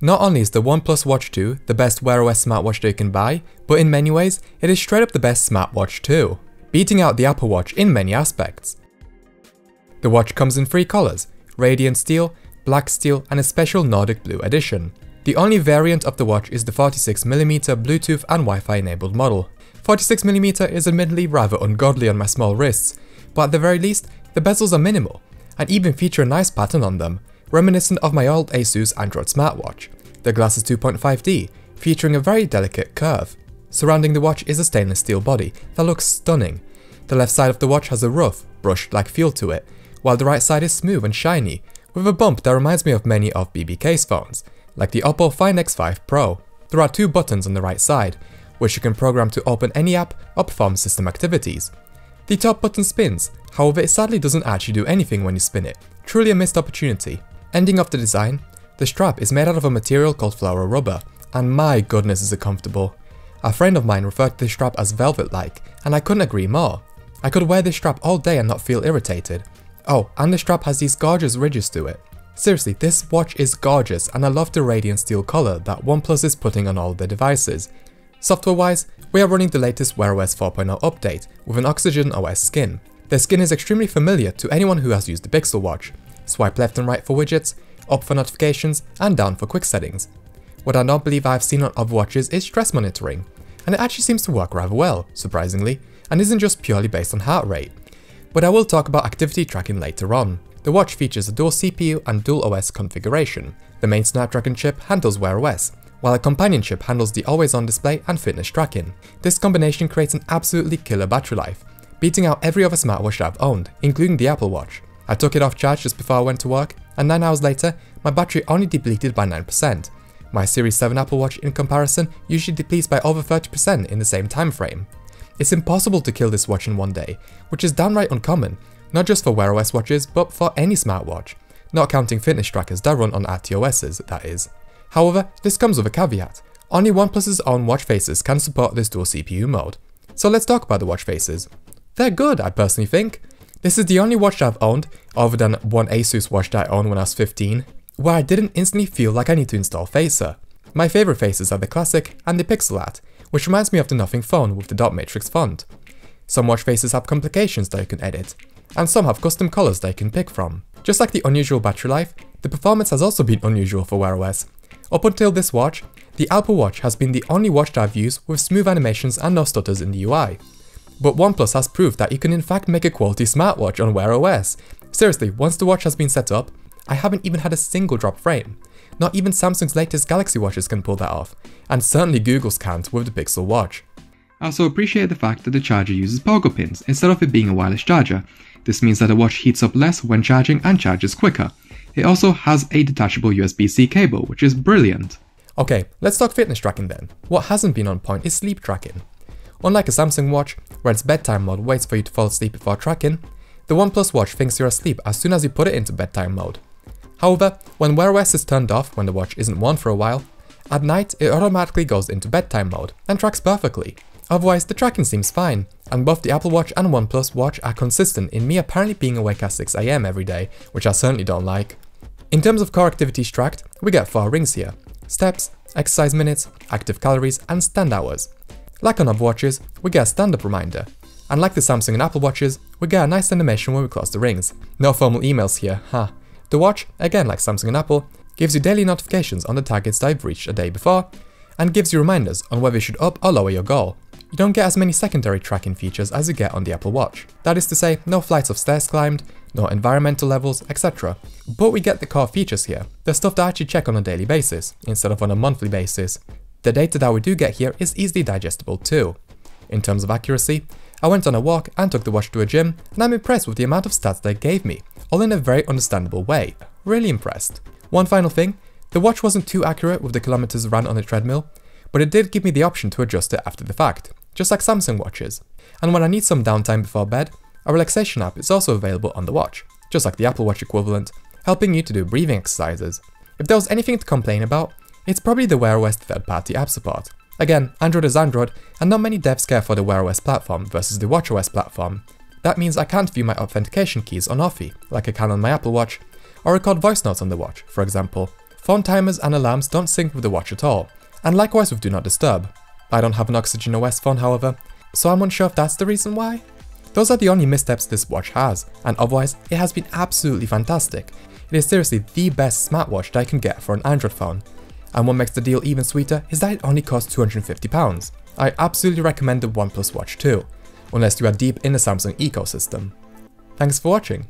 Not only is the OnePlus Watch 2 the best Wear OS smartwatch that you can buy, but in many ways, it is straight up the best smartwatch too, beating out the Apple Watch in many aspects. The watch comes in 3 colours, Radiant Steel, Black Steel and a special Nordic Blue edition. The only variant of the watch is the 46mm Bluetooth and Wi-Fi enabled model. 46mm is admittedly rather ungodly on my small wrists, but at the very least, the bezels are minimal, and even feature a nice pattern on them, reminiscent of my old Asus Android smartwatch. The glass is 2.5D, featuring a very delicate curve. Surrounding the watch is a stainless steel body that looks stunning. The left side of the watch has a rough, brushed-like feel to it, while the right side is smooth and shiny, with a bump that reminds me of many of BB case phones, like the Oppo Find X5 Pro. There are 2 buttons on the right side, which you can program to open any app or perform system activities. The top button spins, however it sadly doesn't actually do anything when you spin it, truly a missed opportunity. Ending off the design, the strap is made out of a material called floral rubber, and my goodness is it comfortable. A friend of mine referred to the strap as velvet-like, and I couldn't agree more. I could wear this strap all day and not feel irritated. Oh, and the strap has these gorgeous ridges to it. Seriously, this watch is gorgeous and I love the radiant steel colour that OnePlus is putting on all of their devices. Software-wise, we are running the latest WearOS 4.0 update with an Oxygen OS skin. The skin is extremely familiar to anyone who has used the Pixel Watch. Swipe left and right for widgets, up for notifications, and down for quick settings. What I don't believe I have seen on other watches is stress monitoring, and it actually seems to work rather well, surprisingly, and isn't just purely based on heart rate. But I will talk about activity tracking later on. The watch features a dual CPU and dual OS configuration. The main Snapdragon chip handles Wear OS, while a companion chip handles the always-on display and fitness tracking. This combination creates an absolutely killer battery life, beating out every other smartwatch that I've owned, including the Apple Watch. I took it off charge just before I went to work, and 9 hours later, my battery only depleted by 9%. My Series 7 Apple Watch in comparison usually depletes by over 30% in the same time frame. It's impossible to kill this watch in one day, which is downright uncommon, not just for Wear OS watches, but for any smartwatch, not counting fitness trackers that run on RTOSs, that is. However, this comes with a caveat. Only OnePlus's own watch faces can support this dual CPU mode. So let's talk about the watch faces. They're good, I personally think. This is the only watch that I've owned, other than one Asus watch that I owned when I was 15, where I didn't instantly feel like I need to install Facer. My favourite faces are the Classic and the Pixel Art, which reminds me of the Nothing phone with the dot matrix font. Some watch faces have complications that you can edit, and some have custom colours that you can pick from. Just like the unusual battery life, the performance has also been unusual for Wear OS. Up until this watch, the Apple Watch has been the only watch that I've used with smooth animations and no stutters in the UI. But OnePlus has proved that you can in fact make a quality smartwatch on Wear OS. Seriously, once the watch has been set up, I haven't even had a single drop frame. Not even Samsung's latest Galaxy watches can pull that off, and certainly Google's can't with the Pixel Watch. I also appreciate the fact that the charger uses pogo pins instead of it being a wireless charger. This means that the watch heats up less when charging and charges quicker. It also has a detachable USB-C cable, which is brilliant. Okay, let's talk fitness tracking then. What hasn't been on point is sleep tracking. Unlike a Samsung watch, where its bedtime mode waits for you to fall asleep before tracking, the OnePlus Watch thinks you're asleep as soon as you put it into bedtime mode. However, when Wear OS is turned off when the watch isn't worn for a while, at night it automatically goes into bedtime mode and tracks perfectly. Otherwise, the tracking seems fine, and both the Apple Watch and OnePlus Watch are consistent in me apparently being awake at 6 AM every day, which I certainly don't like. In terms of core activities tracked, we get 4 rings here: steps, exercise minutes, active calories, and stand hours. Like on other watches, we get a stand-up reminder, and like the Samsung and Apple watches, we get a nice animation when we close the rings. No formal emails here, huh? The watch, again like Samsung and Apple, gives you daily notifications on the targets that you've reached a day before, and gives you reminders on whether you should up or lower your goal. You don't get as many secondary tracking features as you get on the Apple Watch. That is to say, no flights of stairs climbed, no environmental levels, etc. But we get the core features here, the stuff that I actually check on a daily basis, instead of on a monthly basis. The data that we do get here is easily digestible too. In terms of accuracy, I went on a walk and took the watch to a gym, and I'm impressed with the amount of stats they gave me, all in a very understandable way. Really impressed. One final thing, the watch wasn't too accurate with the kilometers ran on the treadmill, but it did give me the option to adjust it after the fact, just like Samsung watches. And when I need some downtime before bed, a relaxation app is also available on the watch, just like the Apple Watch equivalent, helping you to do breathing exercises. If there was anything to complain about, it's probably the Wear OS third-party app support. Again, Android is Android, and not many devs care for the Wear OS platform versus the WatchOS platform. That means I can't view my authentication keys on Authy, like I can on my Apple Watch, or record voice notes on the watch, for example. Phone timers and alarms don't sync with the watch at all, and likewise with Do Not Disturb. I don't have an Oxygen OS phone however, so I'm unsure if that's the reason why. Those are the only missteps this watch has, and otherwise it has been absolutely fantastic. It is seriously the best smartwatch that I can get for an Android phone. And what makes the deal even sweeter is that it only costs £250. I absolutely recommend the OnePlus Watch too, unless you are deep in the Samsung ecosystem. Thanks for watching.